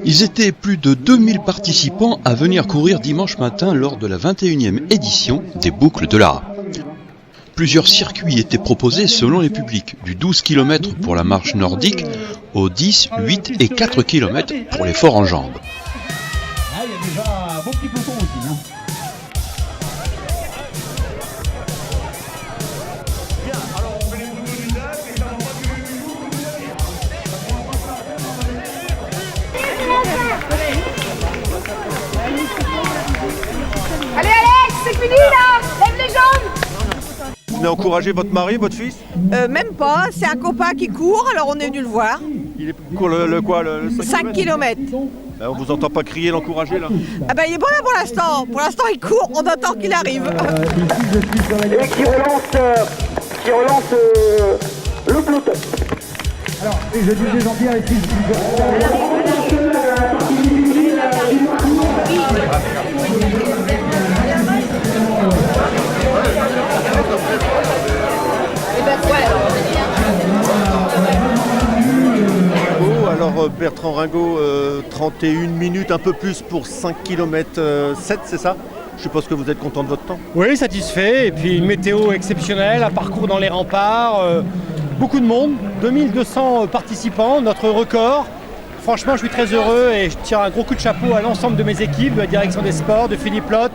Ils étaient plus de 2000 participants à venir courir dimanche matin lors de la 21e édition des Boucles de l'Ara. Plusieurs circuits étaient proposés selon les publics, du 12 km pour la marche nordique aux 10, 8 et 4 km pour l'effort en jambes. Ah, il y a déjà un beau petit peloton aussi. Hein. Allez Alex, c'est fini là! Lève les jambes! Vous venez encourager votre mari, votre fils? Même pas, c'est un copain qui court, alors on est venu le voir. Il court le quoi, le 5 km. On vous entend pas crier, l'encourager là? Ah ben il est bon là pour l'instant. Pour l'instant il court, on attend qu'il arrive. Et qui relance le peloton. Alors, je disais Jean-Pierre ici. Alors Bertrand Ringot, 31 minutes, un peu plus pour 5 km 7, c'est ça? Je suppose que vous êtes content de votre temps? Oui, satisfait. Et puis une météo exceptionnelle, un parcours dans les remparts, beaucoup de monde, 2200 participants, notre record. Franchement, je suis très heureux et je tire un gros coup de chapeau à l'ensemble de mes équipes, de la direction des sports, de Philippe Lotte,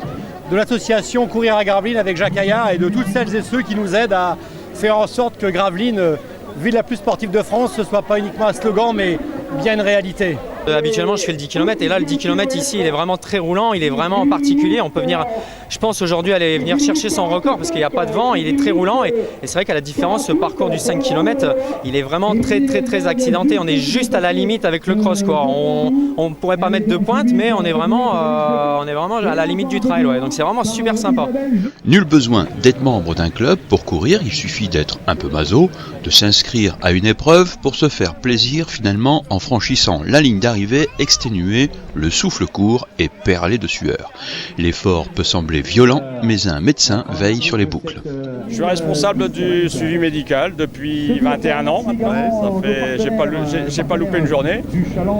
de l'association Courir à Gravelines avec Jacques Ayard et de toutes celles et ceux qui nous aident à faire en sorte que Gravelines, ville la plus sportive de France, ce ne soit pas uniquement un slogan, mais bien une réalité. Habituellement, je fais le 10 km et là, le 10 km ici, il est vraiment très roulant, il est vraiment particulier. On peut venir, je pense aujourd'hui, aller venir chercher son record parce qu'il n'y a pas de vent, il est très roulant et c'est vrai qu'à la différence, ce parcours du 5 km, il est vraiment très accidenté. On est juste à la limite avec le cross, quoi. On ne pourrait pas mettre de pointe, mais on est vraiment à la limite du trail. Ouais. Donc c'est vraiment super sympa. Nul besoin d'être membre d'un club pour courir, il suffit d'être un peu maso, de s'inscrire à une épreuve pour se faire plaisir finalement en franchissant la ligne d'arrivée exténué, le souffle court et perlé de sueur. L'effort peut sembler violent, mais un médecin veille sur les boucles. Je suis responsable du suivi médical depuis 21 ans maintenant. J'ai pas loupé une journée.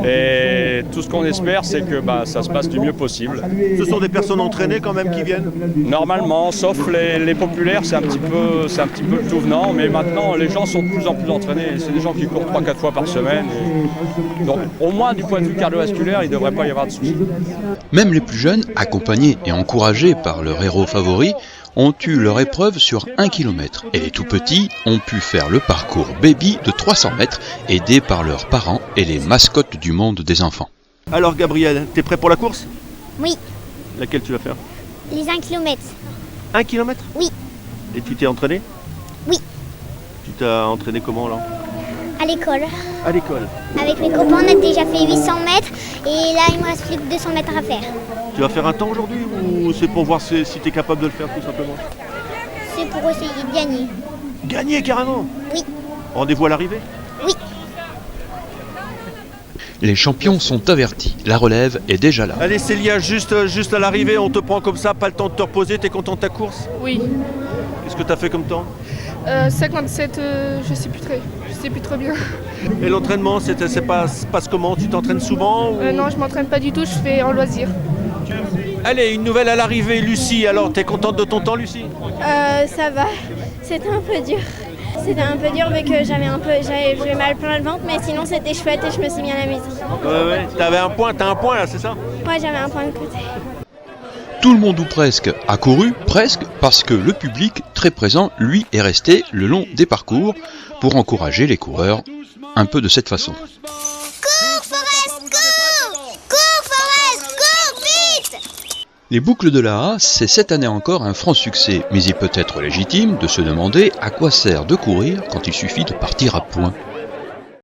Et tout ce qu'on espère, c'est que ça se passe du mieux possible. Ce sont des personnes entraînées quand même qui viennent? Normalement, sauf les populaires, c'est un petit peu le tout venant. Mais maintenant, les gens sont de plus en plus entraînés. C'est des gens qui courent 3-4 fois par semaine. Donc, au moins, du point de vue cardiovasculaire, il ne devrait pas y avoir de soucis. Même les plus jeunes, accompagnés et encouragés par leur héros favori, ont eu leur épreuve sur 1 km. Et les tout petits ont pu faire le parcours baby de 300 mètres, aidés par leurs parents et les mascottes du monde des enfants. Alors Gabriel, t'es prêt pour la course? Oui. Laquelle tu vas faire? Les 1 km. 1 km? Oui. Et tu t'es entraîné? Oui. Tu t'as entraîné comment là? À l'école. À l'école? Avec mes copains, on a déjà fait 800 mètres et là, il me reste plus que 200 mètres à faire. Tu vas faire un temps aujourd'hui ou c'est pour voir si tu es capable de le faire tout simplement? C'est pour essayer de gagner. Gagner carrément? Oui. Rendez-vous à l'arrivée? Oui. Les champions sont avertis, la relève est déjà là. Allez Célia, juste à l'arrivée, on te prend comme ça, pas le temps de te reposer, t'es content de ta course? Oui. Qu'est-ce que t'as fait comme temps? 57, je sais plus très bien. Et l'entraînement, ça passe comment? Tu t'entraînes souvent ou... Non, je m'entraîne pas du tout, je fais en loisir. Allez, une nouvelle à l'arrivée, Lucie. Alors, t'es contente de ton temps, Lucie? Ça va, c'était un peu dur. C'était un peu dur vu que j'avais mal plein le ventre, mais sinon c'était chouette et je me suis bien amusée. Ouais. T'as un point là, c'est ça? Ouais, j'avais un point de côté. Tout le monde ou presque a couru, presque, parce que le public, très présent, lui, est resté le long des parcours pour encourager les coureurs un peu de cette façon. Cours, Forest, cours! Cours, Forest, cours, vite! Les Boucles de l'Ara, c'est cette année encore un franc succès, mais il peut être légitime de se demander à quoi sert de courir quand il suffit de partir à point.